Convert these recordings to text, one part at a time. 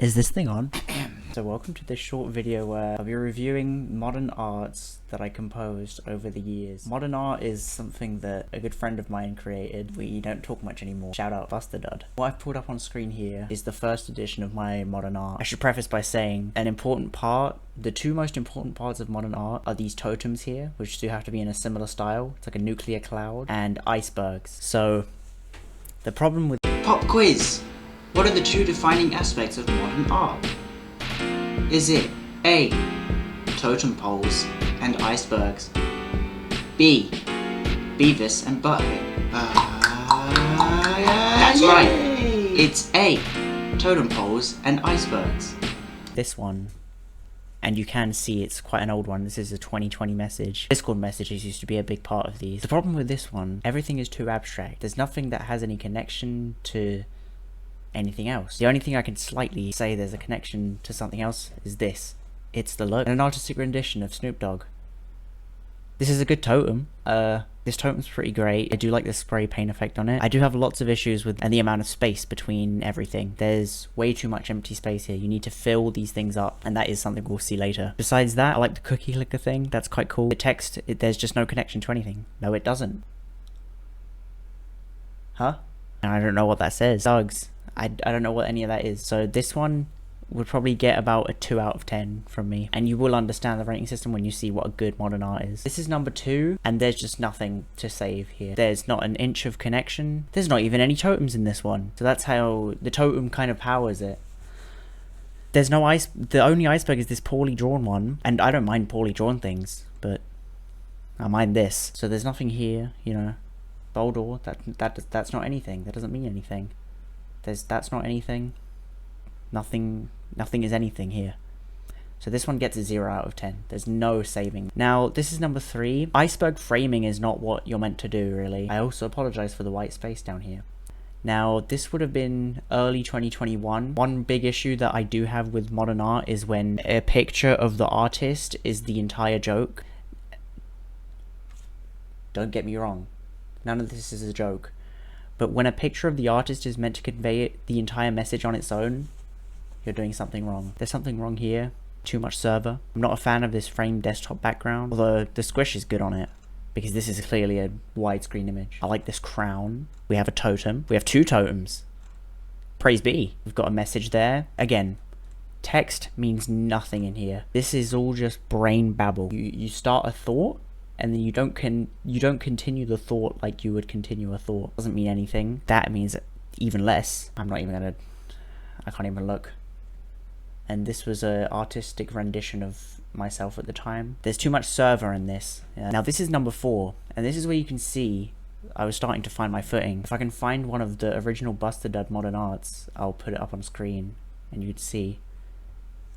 Is this thing on? So welcome to this short video where I'll be reviewing modern arts that I composed over the years. Modern art is something that a good friend of mine created. We don't talk much anymore. Shout out Busterdud. What I've pulled up on screen here is the first edition of my modern art. I should preface by saying an important part, the two most important parts of modern art are these totems here, which do have to be in a similar style. It's like a nuclear cloud, and icebergs. So the problem with Pop quiz! What are the two defining aspects of modern art? Is it A. totem poles and icebergs, B. Beavis and Butthead? That's right! It's A. totem poles and icebergs. this one, and you can see it's quite an old one. This is a 2020 message. Discord messages used to be a big part of these. The problem with this one, everything is too abstract. There's nothing that has any connection to anything else. The only thing I can slightly say there's a connection to something else is this. It's the logo. An artistic rendition of Snoop Dogg. This is a good totem. This totem's pretty great. I do like the spray paint effect on it. I do have lots of issues with the amount of space between everything. There's way too much empty space here. You need to fill these things up, and that is something we'll see later. Besides that, I like the cookie clicker thing. That's quite cool. The text, there's just no connection to anything. No, it doesn't. Huh? I don't know what that says. Dogs. I don't know what any of that is. So this one would probably get about a 2 out of 10 from me, and you will understand the rating system when you see what a good modern art is. This is number 2, and there's just nothing to save here. There's not an inch of connection. There's not even any totems in this one. So that's how the totem kind of powers it. There's no ice. The only iceberg is this poorly drawn one, and I don't mind poorly drawn things, but I mind this. So there's nothing here, you know. Bold or that's not anything. That doesn't mean anything. That's not anything. Nothing is anything here. So this one gets a 0 out of 10. There's no saving. Now, this is number 3. Iceberg framing is not what you're meant to do, really. I also apologize for the white space down here. Now, this would have been early 2021. One big issue that I do have with modern art is when a picture of the artist is the entire joke. Don't get me wrong. None of this is a joke. But when a picture of the artist is meant to convey the entire message on its own, you're doing something wrong. There's something wrong here. Too much server. I'm not a fan of this framed desktop background, although the squish is good on it, because this is clearly a widescreen image. I like this crown. We have a totem. We have 2 totems. Praise be. We've got a message there. Again, text means nothing in here. This is all just brain babble. You start a thought, and then you don't continue the thought like you would continue a thought. Doesn't mean anything. That means even less. I can't even look. And this was an artistic rendition of myself at the time. There's too much server in this. Now this is number 4, and this is where you can see I was starting to find my footing. If I can find one of the original Busterdud modern arts, I'll put it up on screen, and you'd see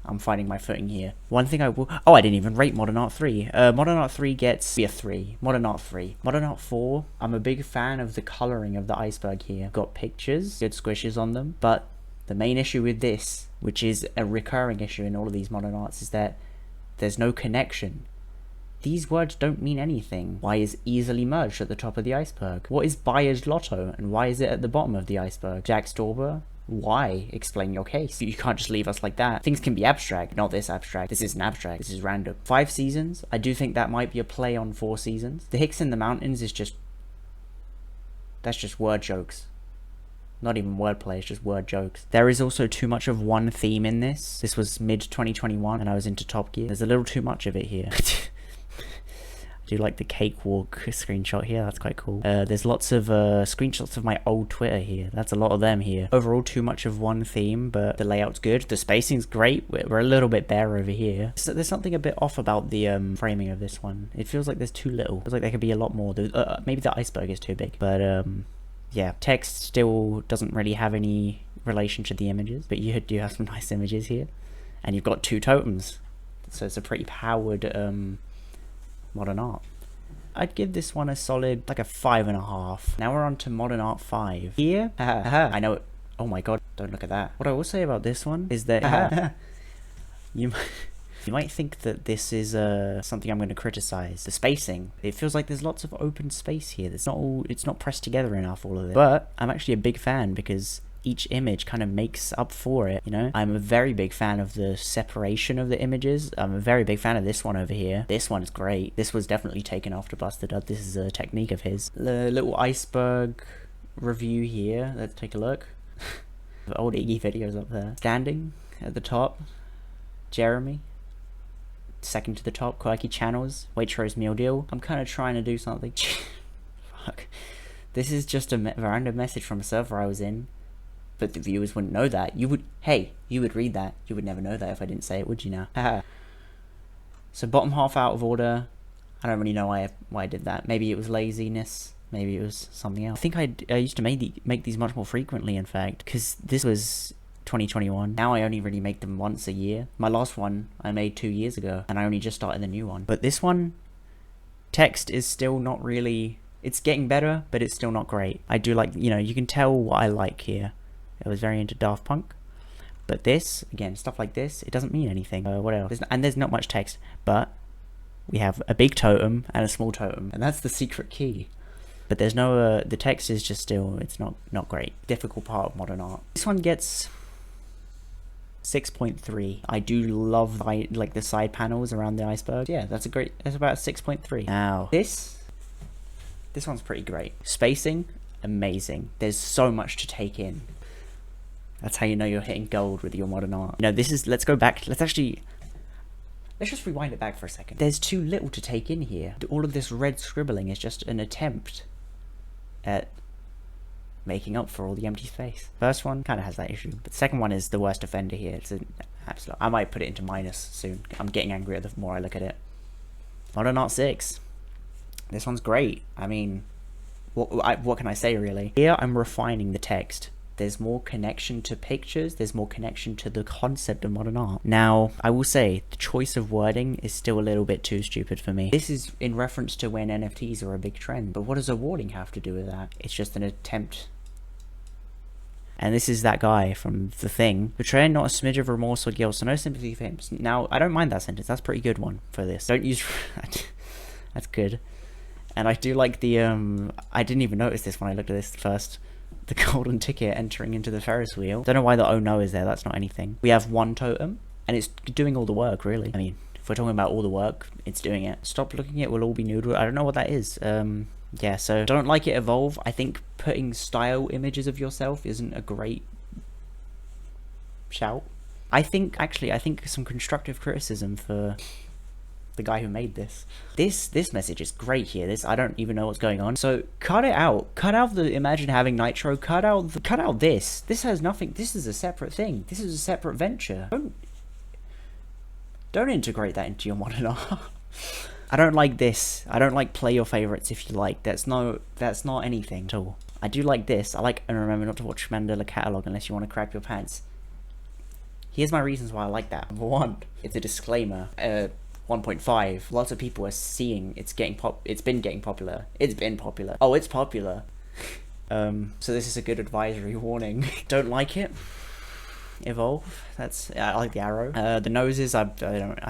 I'm finding my footing here. One thing I will... Oh, I didn't even rate Modern Art 3. Modern Art 3 gets a 3. Modern Art 3. Modern Art 4, I'm a big fan of the colouring of the iceberg here. Got pictures, good squishes on them, but the main issue with this, which is a recurring issue in all of these modern arts, is that there's no connection. These words don't mean anything. Why is easily merged at the top of the iceberg? What is Bayer's Lotto, and why is it at the bottom of the iceberg? Jack Stauber? Why? Explain your case. You can't just leave us like that. Things can be abstract. Not this abstract. This isn't abstract. This is random. 5 seasons. I do think that might be a play on 4 seasons. The Hicks in the Mountains is just... that's just word jokes. Not even wordplay, it's just word jokes. There is also too much of one theme in this. This was mid-2021 and I was into Top Gear. There's a little too much of it here. I do like the cakewalk screenshot here, that's quite cool. There's lots of screenshots of my old Twitter here. That's a lot of them here. Overall, too much of one theme, but the layout's good. The spacing's great. We're a little bit bare over here. So there's something a bit off about the framing of this one. It feels like there's too little. It feels like there could be a lot more. Maybe the iceberg is too big, but yeah, text still doesn't really have any relation to the images, but you do have some nice images here. And you've got 2 totems. So it's a pretty powered modern art. I'd give this one a solid, like a 5.5. Now we're on to Modern Art 5. Here, I know it. Oh my god, don't look at that. What I will say about this one is that you might think that this is something I'm going to criticize. The spacing. It feels like there's lots of open space here. It's not pressed together enough, all of it. But I'm actually a big fan because each image kind of makes up for it, you know? I'm a very big fan of the separation of the images. I'm a very big fan of this one over here. This one is great. This was definitely taken after Busted Up. This is a technique of his. The little iceberg review here. Let's take a look. Old Iggy videos up there. Standing at the top, Jeremy. Second to the top, Quirky Channels, Waitrose Meal Deal. I'm kind of trying to do something. Fuck. This is just a random message from a server I was in, but the viewers wouldn't know that. You would, hey, you would read that. You would never know that if I didn't say it, would you now? Haha. So bottom half out of order. I don't really know why I did that. Maybe it was laziness. Maybe it was something else. I think I used to make these much more frequently, in fact, because this was 2021. Now I only really make them once a year. My last one I made 2 years ago, and I only just started the new one. But this one, text is still not really... It's getting better, but it's still not great. I do like, you know, you can tell what I like here. I was very into Daft Punk. But this, again, stuff like this, it doesn't mean anything. What else? There's not much text, but we have a big totem and a small totem, and that's the secret key. But there's no, the text is just still, it's not great. Difficult part of modern art. This one gets 6.3. I do love like the side panels around the iceberg. Yeah, that's about a 6.3. Now, this one's pretty great. Spacing, amazing. There's so much to take in. That's how you know you're hitting gold with your modern art. You know, let's go back, let's just rewind it back for a second. There's too little to take in here. All of this red scribbling is just an attempt at making up for all the empty space. First one kind of has that issue, but the second one is the worst offender here. It's an absolute... I might put it into minus soon. I'm getting angrier the more I look at it. Modern Art 6. This one's great. I mean, what can I say, really? Here I'm refining the text. There's more connection to pictures. There's more connection to the concept of modern art. Now, I will say, the choice of wording is still a little bit too stupid for me. This is in reference to when NFTs are a big trend. But what does awarding have to do with that? It's just an attempt. And this is that guy from The Thing. Betraying not a smidge of remorse or guilt, so no sympathy for him. Now, I don't mind that sentence. That's a pretty good one for this. Don't use... That's good. And I do like the... I didn't even notice this when I looked at this first. The golden ticket entering into the Ferris wheel. Don't know why the oh no is there. That's not anything. We have one totem, and it's doing all the work, really. I mean, if we're talking about all the work, it's doing it. Stop looking, it will all be noodle. I don't know what that is. Yeah, so don't like it evolve. I think putting style images of yourself isn't a great shout. I think some constructive criticism for the guy who made this. This message is great here. I don't even know what's going on. So cut it out. Cut out the imagine having nitro. Cut out this. This has nothing. This is a separate thing. This is a separate venture. Don't integrate that into your modern art. I don't like this. I don't like play your favorites if you like. That's not anything at all. I do like this. I like, and remember not to watch Mandela Catalog unless you want to crap your pants. Here's my reasons why I like that. Number one, it's a disclaimer. 1.5. Lots of people are seeing it's been getting popular. It's been popular. Oh, it's popular. So this is a good advisory warning. Don't like it. Evolve. I like the arrow. The noses, I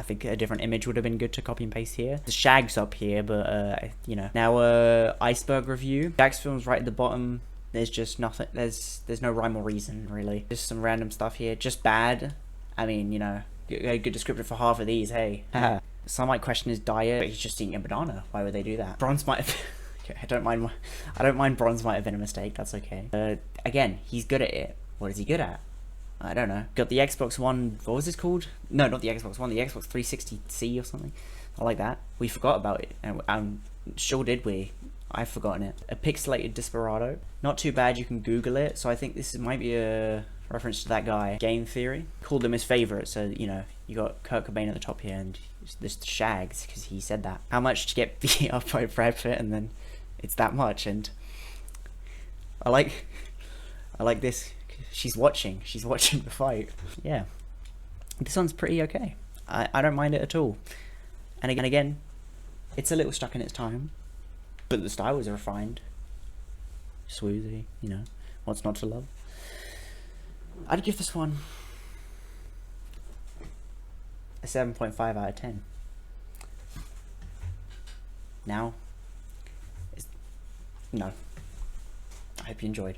think a different image would have been good to copy and paste here. The shag's up here, but you know. Now iceberg review. Jack's film's right at the bottom. There's just nothing. There's no rhyme or reason, really. Just some random stuff here. Just bad. I mean, you know, a good descriptor for half of these, hey. Some might question his diet, but he's just eating a banana. Why would they do that? Bronze might have... Okay, I don't mind bronze might have been a mistake, that's okay. Again, he's good at it. What is he good at? I don't know. Got the Xbox One... What was this called? No, not the Xbox One, the Xbox 360C or something. I like that. We forgot about it. And sure did we. I've forgotten it. A pixelated Desperado. Not too bad, you can Google it. So I think this might be a reference to that guy. Game Theory. Called him his favourite, so, you know, you got Kurt Cobain at the top here, and this Shags, because he said that. How much to get beat up by Brad Pitt, and then it's that much, and I like this. She's watching the fight. Yeah. This one's pretty okay. I don't mind it at all. And again, it's a little stuck in its time, but the style is refined. Swoozy, you know, what's not to love? I'd give this one a 7.5 out of 10. Now, no. I hope you enjoyed.